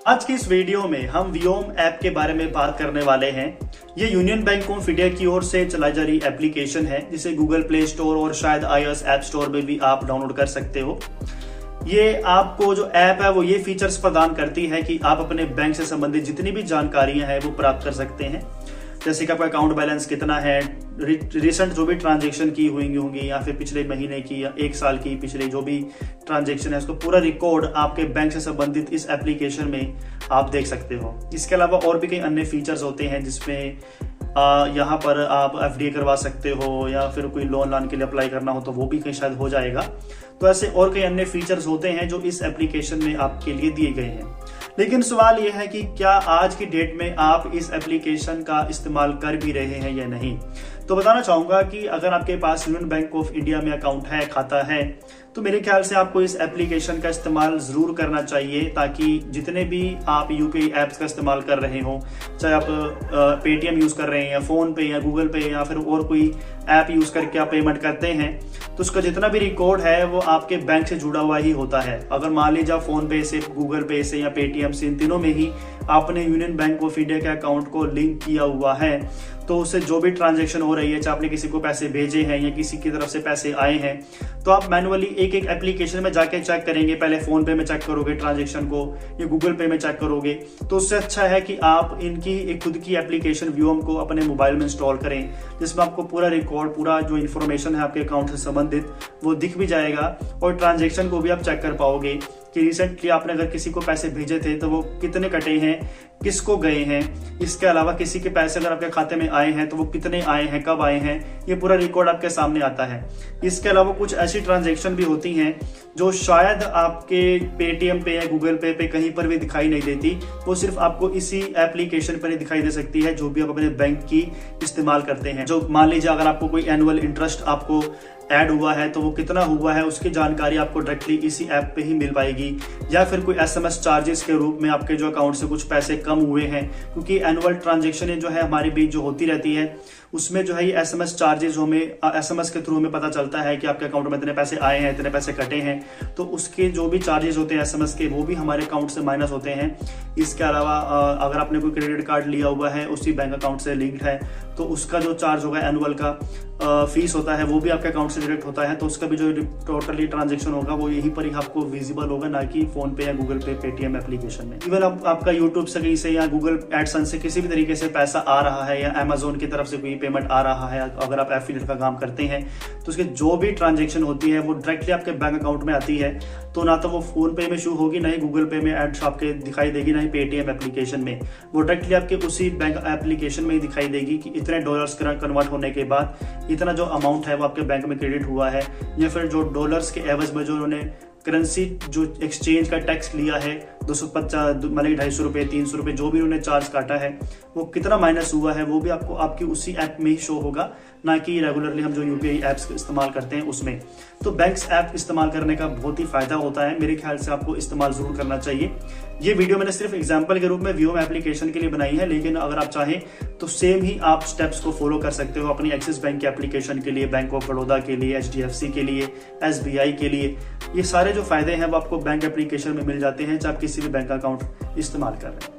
आज की इस वीडियो में हम व्योम ऐप के बारे में बात करने वाले हैं। ये यूनियन बैंक ऑफ इंडिया की ओर से चलाई जा रही एप्लीकेशन है जिसे गूगल प्ले स्टोर और शायद iOS ऐप स्टोर में भी आप डाउनलोड कर सकते हो। ये आपको जो ऐप है वो ये फीचर्स प्रदान करती है कि आप अपने बैंक से संबंधित जितनी भी जानकारियां हैं वो प्राप्त कर सकते हैं, जैसे कि आपका अकाउंट बैलेंस कितना है, रिसेंट जो भी ट्रांजैक्शन की हुई होंगी या फिर पिछले महीने की या एक साल की पिछले जो भी ट्रांजैक्शन है उसको पूरा रिकॉर्ड आपके बैंक से संबंधित इस एप्लीकेशन में आप देख सकते हो। इसके अलावा और भी कई अन्य फीचर्स होते हैं जिसमें यहाँ पर आप एफडी करवा सकते हो या फिर कोई लोन के लिए अप्लाई करना हो तो वो भी कहीं शायद हो जाएगा। तो ऐसे और कई अन्य फीचर्स होते हैं जो इस एप्लीकेशन में आपके लिए दिए गए हैं। लेकिन सवाल यह है कि क्या आज की डेट में आप इस एप्लीकेशन का इस्तेमाल कर भी रहे हैं या नहीं। तो बताना चाहूंगा कि अगर आपके पास यूनियन बैंक ऑफ इंडिया में अकाउंट है, खाता है, तो मेरे ख्याल से आपको इस एप्लीकेशन का इस्तेमाल जरूर करना चाहिए, ताकि जितने भी आप यूपीआई ऐप्स का इस्तेमाल कर रहे हो, चाहे आप पेटीएम यूज कर रहे हैं या फोन पे या गूगल पे या फिर और कोई ऐप यूज करके आप पेमेंट करते हैं, तो उसका जितना भी रिकॉर्ड है वो आपके बैंक से जुड़ा हुआ ही होता है। अगर मान लीजिए आप फोन पे से, गूगल पे से या पेटीएम से, इन तीनों में ही आपने यूनियन बैंक ऑफ इंडिया के अकाउंट को लिंक किया हुआ है, तो उससे जो भी ट्रांजैक्शन हो रही है, चाहे आपने किसी को पैसे भेजे हैं या किसी की तरफ से पैसे आए हैं, तो आप मैनुअली एक एक एप्लीकेशन में जाके चेक करेंगे। पहले फोन पे में चेक करोगे ट्रांजैक्शन को या गूगल पे में चेक करोगे, तो उससे अच्छा है कि आप इनकी एक खुद की एप्लीकेशन व्योम को अपने मोबाइल में इंस्टॉल करें, जिसमें आपको पूरा रिकॉर्ड, पूरा जो इन्फॉर्मेशन है आपके अकाउंट से संबंधित वो दिख भी जाएगा और ट्रांजैक्शन को भी आप चेक कर पाओगे कि रिसेंटली आपने अगर किसी को पैसे भेजे थे तो वो कितने कटे हैं, किसको गए हैं। इसके अलावा किसी के पैसे अगर आपके खाते में आए हैं तो वो कितने आए हैं, कब आए हैं, ये पूरा रिकॉर्ड आपके सामने आता है। इसके अलावा कुछ ऐसी ट्रांजैक्शन भी होती हैं जो शायद आपके पेटीएम पे या गूगल पे कहीं पर भी दिखाई नहीं देती, वो सिर्फ आपको इसी एप्लीकेशन पर ही दिखाई दे सकती है जो भी आप अपने बैंक की इस्तेमाल करते हैं। जो मान लीजिए अगर आपको कोई एनुअल इंटरेस्ट आपको ऐड हुआ है तो वो कितना हुआ है उसकी जानकारी आपको डायरेक्टली इसी ऐप पे ही मिल पाएगी, या फिर कोई एसएमएस चार्जेस के रूप में आपके जो अकाउंट से कुछ पैसे कम हुए हैं, क्योंकि एनुअल ट्रांजैक्शन जो है हमारे बीच जो होती रहती है उसमें जो है ये एसएमएस चार्जेस हमें एसएमएस के थ्रू हमें पता चलता है कि आपके अकाउंट में इतने पैसे आए हैं, इतने पैसे कटे हैं, तो उसके जो भी चार्जेस होते हैं एसएमएस के वो भी हमारे अकाउंट से माइनस होते हैं। इसके अलावा अगर आपने कोई क्रेडिट कार्ड लिया हुआ है उसी बैंक अकाउंट से लिंक्ड है तो उसका जो चार्ज होगा एनुअल का फीस होता है वो भी आपके अकाउंट से डायरेक्ट होता है, तो उसका भी जो टोटली ट्रांजैक्शन होगा वो यहीं पर ही आपको विजिबल होगा, ना कि फोन पे या गूगल पे, पेटीएम एप्लीकेशन में। इवन आपका यूट्यूब से कहीं से या गूगल एडसेंस से किसी भी तरीके से पैसा आ रहा है या अमेजोन की तरफ से कोई पेमेंट आ रहा है, अगर आप एफिलिएट का काम करते हैं तो उसके जो भी ट्रांजैक्शन होती है वो डायरेक्टली आपके बैंक अकाउंट में आती है। तो ना तो वो फोन पे में शो होगी, ना ही गूगल पे में एड्स आपके दिखाई देगी, ना ही पेटीएम एप्लीकेशन में, वो डायरेक्टली आपके उसी बैंक एप्लीकेशन में ही दिखाई देगी कि इतने डॉलर्स कन्वर्ट होने के बाद इतना जो अमाउंट है वो आपके बैंक में क्रेडिट हुआ है, या फिर जो डॉलर्स के एवज में जो उन्होंने करेंसी जो एक्सचेंज का टैक्स लिया है 250 मतलब 250 रुपये, 300 रुपये जो भी उन्होंने चार्ज काटा है वो कितना माइनस हुआ है वो भी आपको आपकी उसी ऐप में ही शो होगा, ना कि रेगुलरली हम जो यूपीआई ऐप्स इस्तेमाल करते हैं उसमें। तो बैंक्स ऐप इस्तेमाल करने का बहुत ही फायदा होता है, मेरे ख्याल से आपको इस्तेमाल जरूर करना चाहिए। ये वीडियो मैंने सिर्फ एग्जाम्पल के रूप में व्योम एप्लीकेशन के लिए बनाई है, लेकिन अगर आप चाहें तो सेम ही आप स्टेप्स को फॉलो कर सकते हो अपनी एक्सिस बैंक की एप्लीकेशन के लिए, बैंक ऑफ बड़ौदा के लिए, एचडीएफसी के लिए, एसबीआई के लिए। ये सारे जो फायदे हैं वो आपको बैंक एप्लीकेशन में मिल जाते हैं, चाहे आप किसी भी बैंक अकाउंट इस्तेमाल कर रहे हैं।